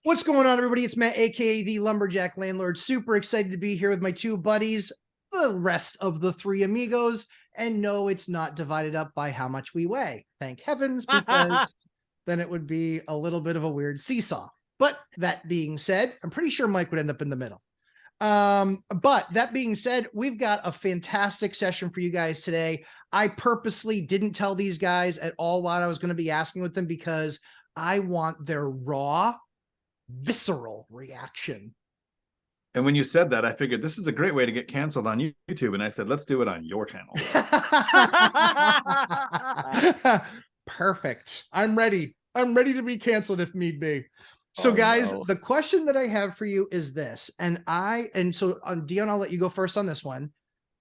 What's going on, everybody? It's Matt, aka the Lumberjack Landlord. Super excited to be here with my two buddies, the rest of the three amigos. And no, it's not divided up by how much we weigh. Thank heavens, because then it would be a little bit of a weird seesaw. But that being said, I'm pretty sure Mike would end up in the middle. But that being said, we've got a fantastic session for you guys today. I purposely didn't tell these guys at all what I was going to be asking with them because I want their raw, visceral reaction. And when you said that, I figured this is a great way to get canceled on YouTube. And I said, let's do it on your channel. Perfect. I'm ready. I'm ready to be canceled if need be. So guys, the question that I have for you is this, and so Dion, I'll let you go first on this one.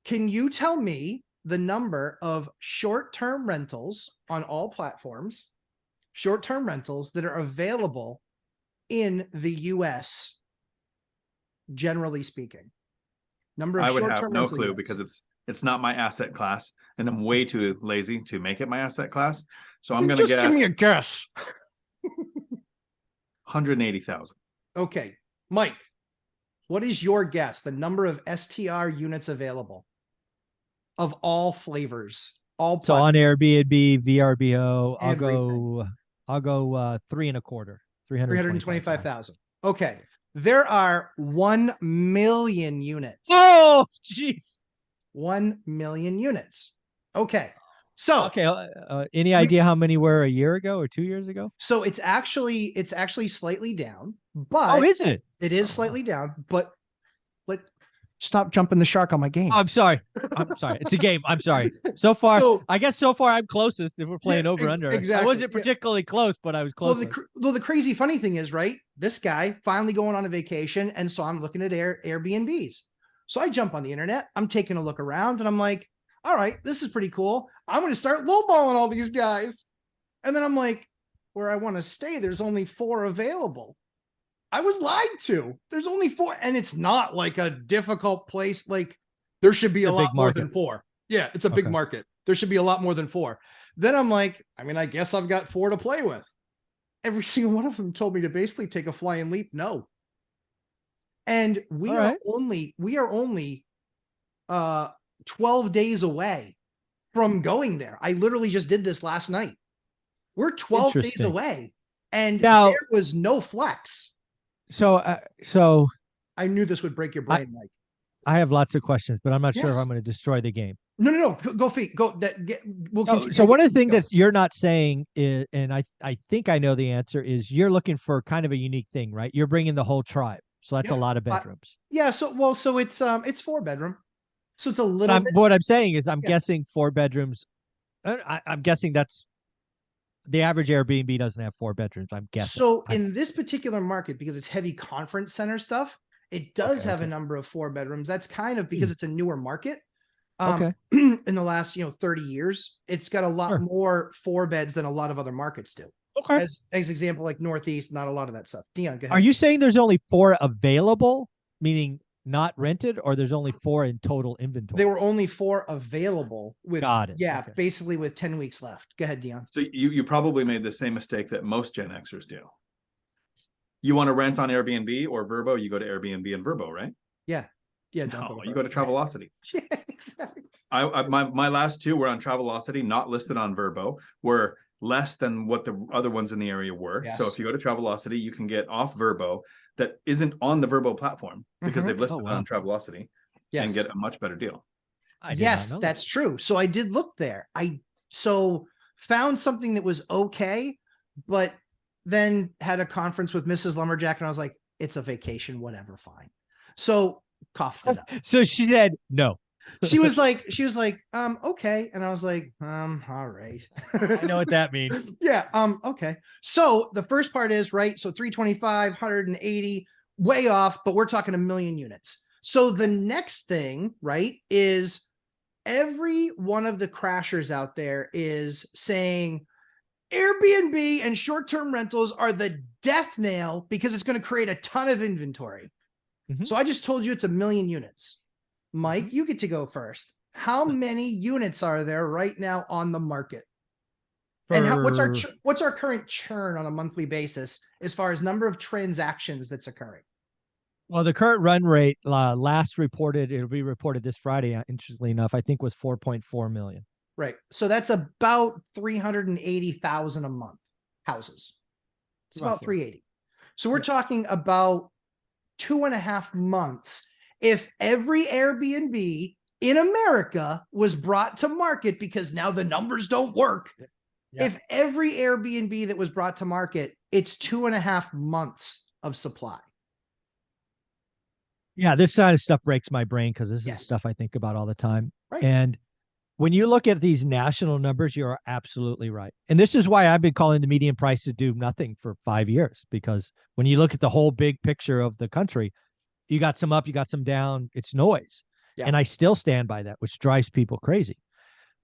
Can you tell me the number of short-term rentals on all platforms, short-term rentals that are available in the US, generally speaking? Number of I would short-term have no rental clue units. because it's not my asset class, and I'm way too lazy to make it my asset class. So I'm going to just guess. Give me a guess. 180,000. Okay, Mike, what is your guess? The number of STR units available of all flavors, all so platforms. on Airbnb, VRBO, Everything. I'll go 3.25, 325,000. Okay, there are 1 million units. Oh, jeez. 1 million units. Okay. So, okay. Any idea how many were a year ago or 2 years ago? So it's actually slightly down, but is it? It is slightly down, but stop jumping the shark on my game. I'm sorry. It's a game. I'm sorry. So far, I guess I'm closest if we're playing over under. Exactly. I wasn't particularly close, but I was close. Well, the crazy funny thing is, right? This guy finally going on a vacation, and so I'm looking at Airbnbs. So I jump on the internet, I'm taking a look around, and I'm like, all right, this is pretty cool. I'm going to start lowballing all these guys. And then I'm like, where I want to stay, there's only 4 available. I was lied to. There's only 4. And it's not like a difficult place. Like there should be a lot more than 4. Yeah, it's a big market. There should be a lot more than 4. Then I'm like, I guess I've got 4 to play with. Every single one of them told me to basically take a flying leap. No. And we are only 12 days away from going there. I literally just did this last night. We're 12 days away, and now, there was no flex. So I knew this would break your brain, Mike. I have lots of questions, but I'm not sure if I'm going to destroy the game. No. Go feet. Go. We'll continue. So one of the things that you're not saying is, and I think I know the answer is, you're looking for kind of a unique thing, right? You're bringing the whole tribe, so that's a lot of bedrooms. Yeah. So it's 4 bedroom. So it's a little. What I'm saying is, I'm guessing 4 bedrooms. I'm guessing that's the average Airbnb doesn't have 4 bedrooms. I'm guessing. So in this particular market, because it's heavy conference center stuff, it does have a number of 4 bedrooms. That's kind of because it's a newer market. In the last 30 years, it's got a lot more 4 beds than a lot of other markets do. Okay. As example, like Northeast, not a lot of that stuff. Dion, go ahead. Are you saying there's only 4 available, meaning not rented, or there's only 4 in total inventory? There were only 4 available with, Got it. Yeah, basically with 10 weeks left. Go ahead, Dion. So you probably made the same mistake that most Gen Xers do. You want to rent on Airbnb or Verbo, you go to Airbnb and Verbo, right? Yeah. No, you go to Travelocity. Yeah, exactly. My last 2 were on Travelocity, not listed on Verbo, were less than what the other ones in the area were. Yes. So if you go to Travelocity, you can get off Verbo that isn't on the Verbo platform because they've listed it on Travelocity and get a much better deal. Yes, that's true. So I did look there. I found something that was okay, but then had a conference with Mrs. Lumberjack, and I was like, it's a vacation, whatever, fine. So coughed it up. So she said no. She was like, okay. And I was like, all right. I know what that means. Yeah. Okay. So the first part is right. So 325, 180, way off, but we're talking 1 million units. So the next thing, right, is every one of the crashers out there is saying Airbnb and short-term rentals are the death nail because it's going to create a ton of inventory. So I just told you it's 1 million units. Mike, you get to go first. How many units are there right now on the market? And what's our current churn on a monthly basis as far as number of transactions that's occurring? Well, the current run rate last reported, it'll be reported this Friday, interestingly enough, I think was 4.4 million. Right. So that's about 380,000 a month houses. It's about 380. So we're talking about 2.5 months. If every Airbnb in America was brought to market, because now the numbers don't work. Yeah. If every Airbnb that was brought to market, it's 2.5 months of supply. Yeah, this kind of stuff breaks my brain because this is stuff I think about all the time. Right. And when you look at these national numbers, you're absolutely right. And this is why I've been calling the median price to do nothing for 5 years, because when you look at the whole big picture of the country, you got some up, you got some down, it's noise. Yeah. And I still stand by that, which drives people crazy.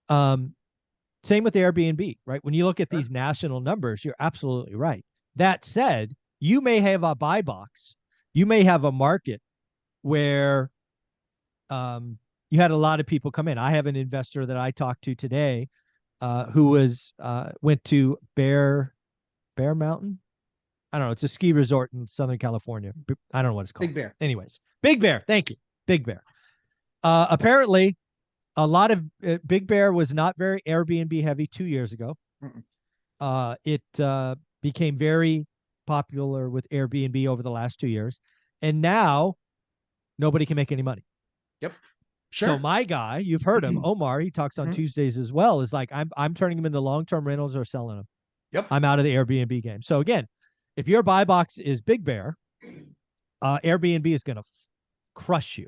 Same with Airbnb, right? When you look at these national numbers, you're absolutely right. That said, you may have a buy box. You may have a market where you had a lot of people come in. I have an investor that I talked to today who went to Bear Mountain. I don't know. It's a ski resort in Southern California. I don't know what it's called. Big Bear. Anyways, Big Bear. Thank you. Big Bear. Apparently, a lot of Big Bear was not very Airbnb heavy 2 years ago. It became very popular with Airbnb over the last 2 years. And now nobody can make any money. Yep. Sure. So my guy, you've heard him, Omar, he talks on Tuesdays as well, is like, I'm turning them into long-term rentals or selling them. Yep. I'm out of the Airbnb game. So again, if your buy box is Big Bear, Airbnb is going to crush you.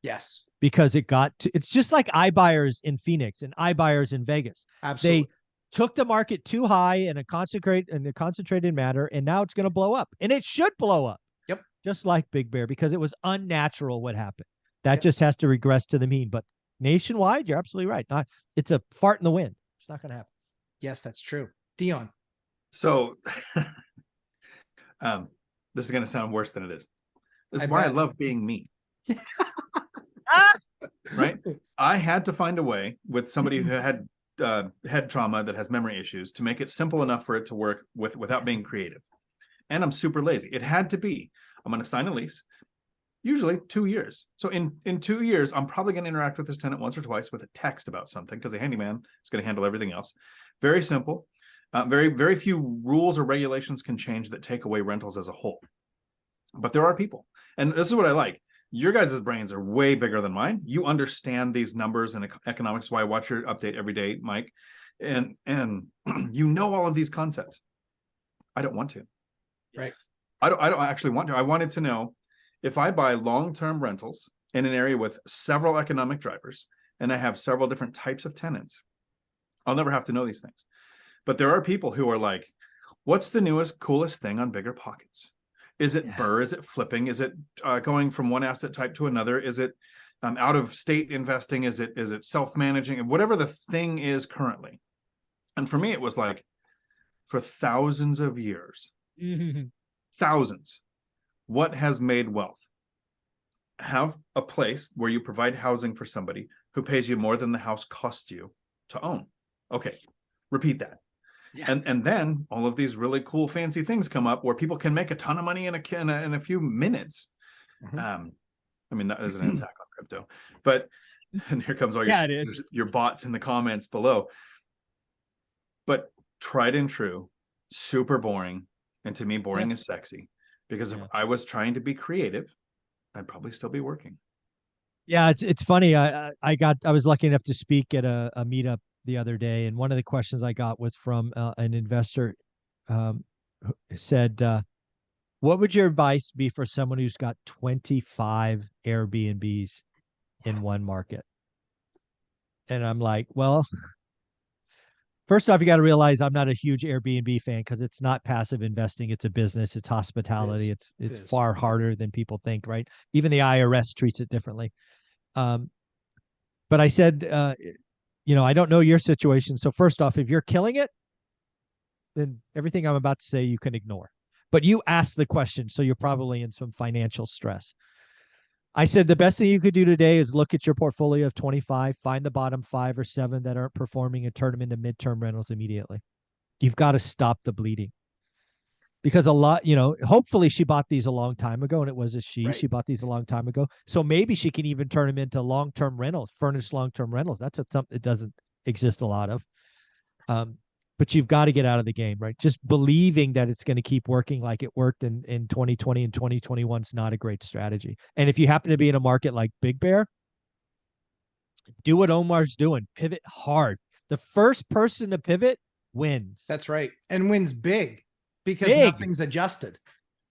Yes. Because it's just like iBuyers in Phoenix and iBuyers in Vegas. Absolutely. They took the market too high in a concentrated manner, and now it's going to blow up. And it should blow up. Yep. Just like Big Bear, because it was unnatural what happened. That just has to regress to the mean. But nationwide, you're absolutely right. It's a fart in the wind. It's not going to happen. Yes, that's true. Dion. So this is going to sound worse than it is. This is why I love being me. Right? I had to find a way with somebody who had head trauma that has memory issues to make it simple enough for it to work without being creative. And I'm super lazy. It had to be, I'm going to sign a lease, usually 2 years. So in 2 years, I'm probably going to interact with this tenant once or twice with a text about something, because the handyman is going to handle everything else. Very simple. Very, very few rules or regulations can change that take away rentals as a whole. But there are people. And this is what I like. Your guys' brains are way bigger than mine. You understand these numbers and economics. Why I watch your update every day, Mike. And you know all of these concepts. I don't want to. Right. I don't actually want to. I wanted to know, if I buy long-term rentals in an area with several economic drivers and I have several different types of tenants, I'll never have to know these things. But there are people who are like, what's the newest, coolest thing on Bigger Pockets? Is it BRRRR? Is it flipping? Is it going from one asset type to another? Is it out of state investing? Is it self-managing? And whatever the thing is currently. And for me, it was like, for thousands of years, thousands, what has made wealth? Have a place where you provide housing for somebody who pays you more than the house costs you to own. Okay, repeat that. Yeah. And then all of these really cool, fancy things come up where people can make a ton of money in a few minutes. I mean, that isn't an attack on crypto, but and here comes all your bots in the comments below. But tried and true, super boring, and to me, boring is sexy. Because if I was trying to be creative, I'd probably still be working. Yeah, it's funny. I was lucky enough to speak at a meetup the other day, and one of the questions I got was from an investor who said, what would your advice be for someone who's got 25 Airbnbs in one market? And I'm like, well, first off, you got to realize I'm not a huge Airbnb fan, because it's not passive investing. It's a business. It's hospitality. It's far harder than people think, right? Even the IRS treats it differently. But I said, I don't know your situation. So first off, if you're killing it, then everything I'm about to say you can ignore. But you asked the question, so you're probably in some financial stress. I said the best thing you could do today is look at your portfolio of 25, find the bottom 5 or 7 that aren't performing, and turn them into midterm rentals immediately. you've got to stop the bleeding. Because a lot, hopefully she bought these a long time ago, and it was a she. Right. She bought these a long time ago. So maybe she can even turn them into long-term rentals, furnished long-term rentals. That's something that doesn't exist a lot of. But you've got to get out of the game, right? Just believing that it's going to keep working like it worked in 2020 and 2021 is not a great strategy. And if you happen to be in a market like Big Bear, do what Omar's doing. Pivot hard. The first person to pivot wins. That's right. And wins big because nothing's adjusted.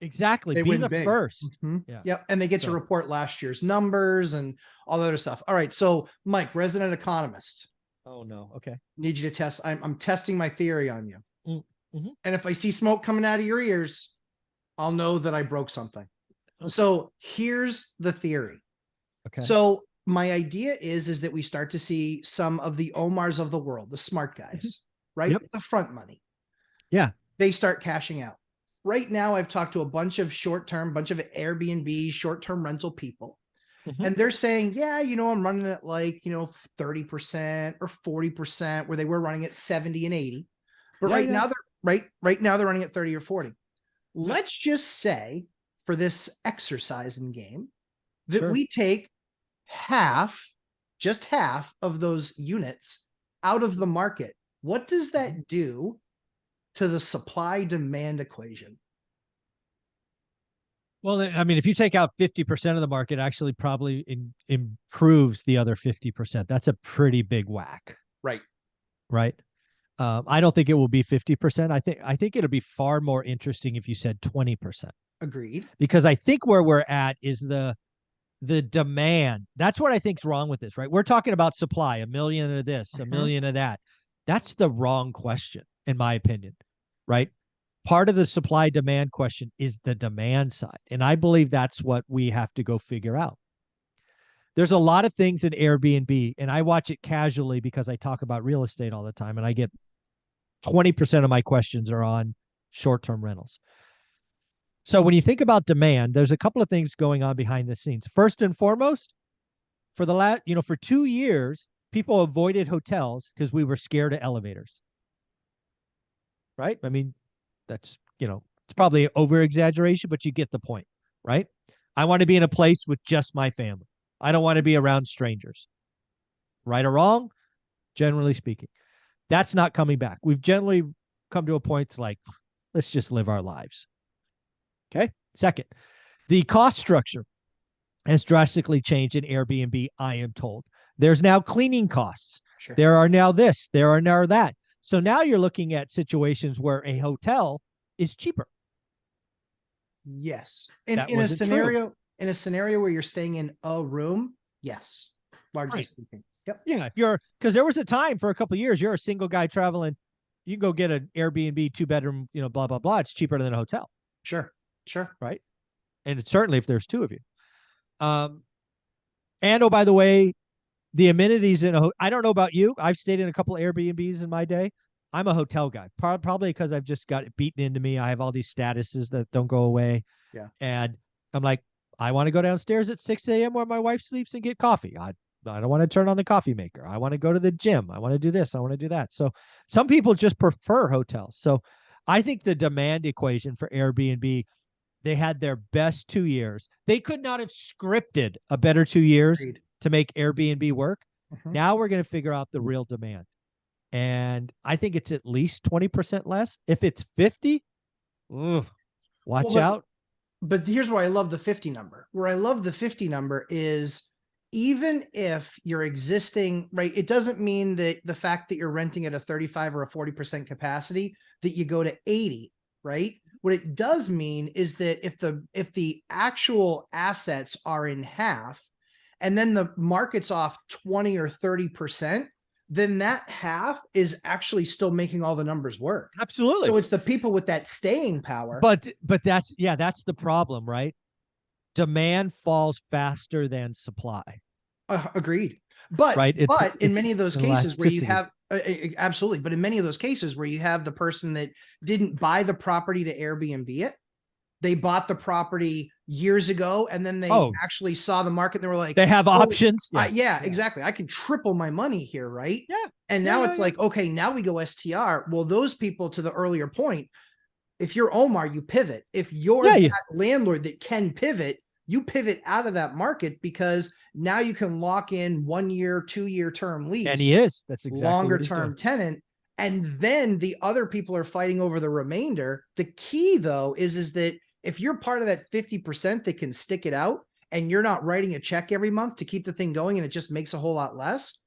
Exactly. They be win the big. first. Mm-hmm. Yeah. Yep. And they get to report last year's numbers and all that other stuff. All right. So Mike, resident economist. Oh no. Okay. Need you to test. I'm testing my theory on you. Mm-hmm. And if I see smoke coming out of your ears, I'll know that I broke something. Okay. So here's the theory. Okay. So my idea is that we start to see some of the Omars of the world, the smart guys, right? Yep. The front money. Yeah. They start cashing out. Right now, I've talked to a bunch of bunch of Airbnb, short-term rental people. Mm-hmm. And they're saying, yeah, I'm running at 30% or 40%, where they were running at 70 and 80. But right now they're running at 30 or 40. Let's just say, for this exercise in game, that we take just half of those units out of the market. What does that do to the supply-demand equation? Well, I mean, if you take out 50% of the market, actually probably improves the other 50%. That's a pretty big whack. Right. Right. I don't think it will be 50%. I think it'll be far more interesting if you said 20%. Agreed. Because I think where we're at is the demand. That's what I think's wrong with this, right? We're talking about supply, 1 million of this, 1 million of that. That's the wrong question, in my opinion, right? Part of the supply demand question is the demand side. And I believe that's what we have to go figure out. There's a lot of things in Airbnb, and I watch it casually because I talk about real estate all the time, and I get 20% of my questions are on short-term rentals. So when you think about demand, there's a couple of things going on behind the scenes. First and foremost, for 2 years, people avoided hotels because we were scared of elevators. Right? I mean, that's, it's probably an over-exaggeration, but you get the point, right? I want to be in a place with just my family. I don't want to be around strangers. Right or wrong? Generally speaking. That's not coming back. We've generally come to a point like, let's just live our lives. Okay. Second, the cost structure has drastically changed in Airbnb, I am told. There's now cleaning costs. Sure. There are now this, there are now that. So now you're looking at situations where a hotel is cheaper. Yes. In a scenario where you're staying in a room, yes. Largely speaking. Yep. Yeah. Because there was a time for a couple of years, you're a single guy traveling, you can go get an Airbnb 2-bedroom, blah, blah, blah. It's cheaper than a hotel. Sure. Right. And it's certainly if there's two of you. And oh, by the way, the amenities I don't know about you. I've stayed in a couple of Airbnbs in my day. I'm a hotel guy, probably because I've just got it beaten into me. I have all these statuses that don't go away. Yeah. And I'm like, I want to go downstairs at 6 a.m. where my wife sleeps and get coffee. I don't want to turn on the coffee maker. I want to go to the gym. I want to do this. I want to do that. So some people just prefer hotels. So I think the demand equation for Airbnb, they had their best 2 years. They could not have scripted a better 2 years to make Airbnb work. Now we're going to figure out the real demand. And I think it's at least 20% less. If it's 50, watch out. But here's where I love the 50 number. Where I love the 50 number is even if you're existing, right, it doesn't mean that the fact that you're renting at a 35 or a 40% capacity that you go to 80, right? What it does mean is that if the actual assets are in half and then the market's off 20 or 30%, then that half is actually still making all the numbers work. Absolutely. So it's the people with that staying power. But that's the problem, right? Demand falls faster than supply. Agreed. But right? But in many of those cases where you have absolutely, but in many of those cases where you have the person that didn't buy the property to Airbnb it, they bought the property years ago, and then they actually saw the market. And they were like, they have options. Yeah, exactly. I can triple my money here, right? Yeah. And now it's like, okay, now we go STR. Well, those people, to the earlier point, if you're Omar, you pivot. If you're that landlord that can pivot, you pivot out of that market, because now you can lock in 1 year, 2 year term lease. And he is. That's exactly longer term tenant. And then the other people are fighting over the remainder. The key, though, is that if you're part of that 50% that can stick it out, and you're not writing a check every month to keep the thing going, and it just makes a whole lot less,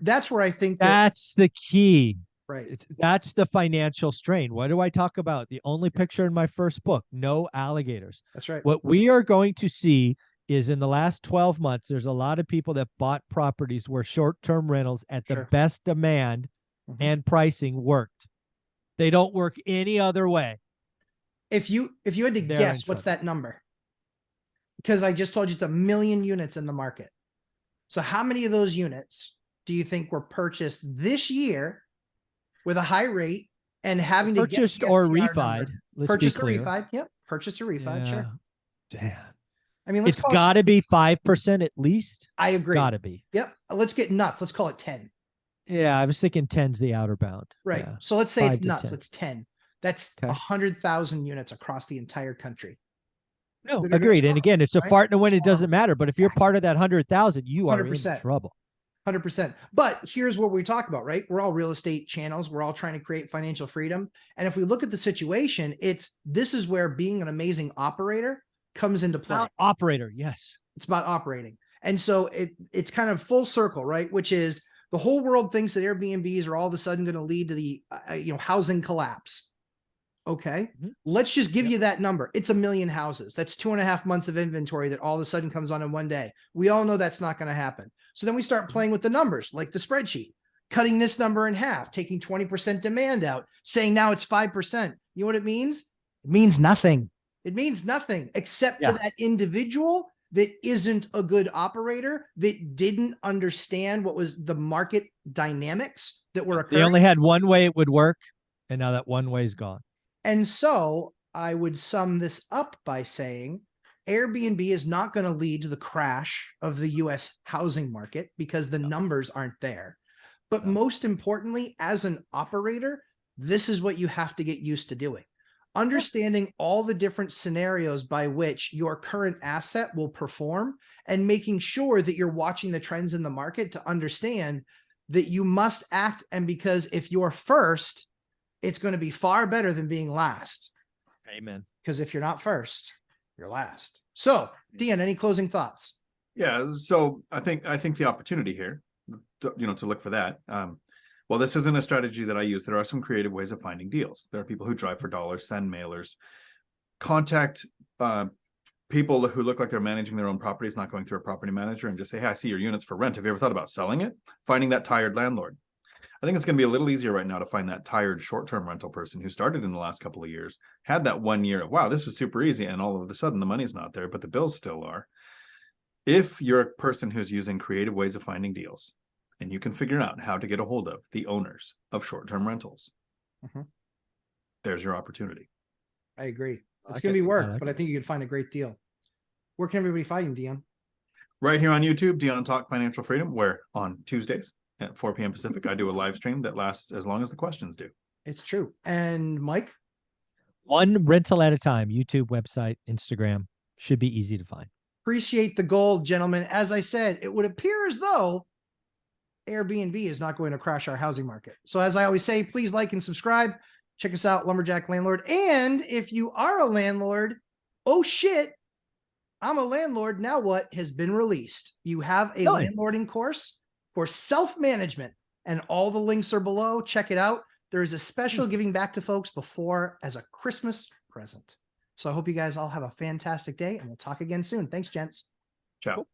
that's where I think that's the key. Right. That's the financial strain. What do I talk about? The only picture in my first book, no alligators. That's right. What we are going to see is, in the last 12 months, there's a lot of people that bought properties where short-term rentals at the best demand and pricing worked. They don't work any other way. If you had to guess, what's that number? Because I just told you it's 1 million units in the market. So how many of those units do you think were purchased this year with a high rate and having to get purchased or refied? Purchased or refied? Yep. Purchased or refied. Sure. Damn. I mean, it's got to be 5% at least. I agree. Got to be. Yep. Let's get nuts. Let's call it 10. Yeah, I was thinking 10's the outer bound. Right. Yeah. So let's say it's nuts. 10. It's 10. That's 100,000 units across the entire country. No, agreed. And again, it's a fart in a wind. It doesn't matter. But if you're part of that 100,000, you are 100%. In trouble. 100%. But here's what we talk about, right? We're all real estate channels. We're all trying to create financial freedom. And if we look at the situation, this is where being an amazing operator comes into play. Operator, yes. It's about operating. And so it's kind of full circle, right? Which is the whole world thinks that Airbnbs are all of a sudden going to lead to the housing collapse. Okay, let's just give you that number. It's 1 million houses. That's 2.5 months of inventory that all of a sudden comes on in one day. We all know that's not going to happen. So then we start playing with the numbers, like the spreadsheet, cutting this number in half, taking 20% demand out, saying now it's 5%. You know what it means? It means nothing. It means nothing except to that individual that isn't a good operator, that didn't understand what was the market dynamics that were occurring. They only had one way it would work, and now that one way is gone. And so I would sum this up by saying Airbnb is not going to lead to the crash of the US housing market, because the numbers aren't there. But most importantly, as an operator, this is what you have to get used to doing. Understanding all the different scenarios by which your current asset will perform, and making sure that you're watching the trends in the market to understand that you must act. And because if you're first, it's going to be far better than being last. Amen. Because if you're not first, you're last. So, Dean, any closing thoughts? Yeah. So I think the opportunity here, to look for that. Well, this isn't a strategy that I use. There are some creative ways of finding deals. There are people who drive for dollars, send mailers, contact people who look like they're managing their own properties, not going through a property manager, and just say, hey, I see your units for rent. Have you ever thought about selling it? Finding that tired landlord. I think it's going to be a little easier right now to find that tired short-term rental person who started in the last couple of years, had that 1 year of, wow, this is super easy. And all of a sudden the money's not there, but the bills still are. If you're a person who's using creative ways of finding deals, and you can figure out how to get a hold of the owners of short-term rentals, there's your opportunity. I agree. It's going to be work, but I think you can find a great deal. Where can everybody find you, Dion? Right here on YouTube, Dion Talk Financial Freedom, where on Tuesdays at 4 p.m. Pacific, I do a live stream that lasts as long as the questions do. It's true. And Mike? One rental at a time. YouTube, website, Instagram. Should be easy to find. Appreciate the gold, gentlemen. As I said, it would appear as though Airbnb is not going to crash our housing market. So as I always say, please like and subscribe. Check us out, Lumberjack Landlord. And if you are a landlord, oh shit, I'm a landlord. Now what has been released? You have a landlording course for self-management, and all the links are below. Check it out. There is a special giving back to folks before as a Christmas present. So I hope you guys all have a fantastic day, and we'll talk again soon. Thanks, gents. Ciao.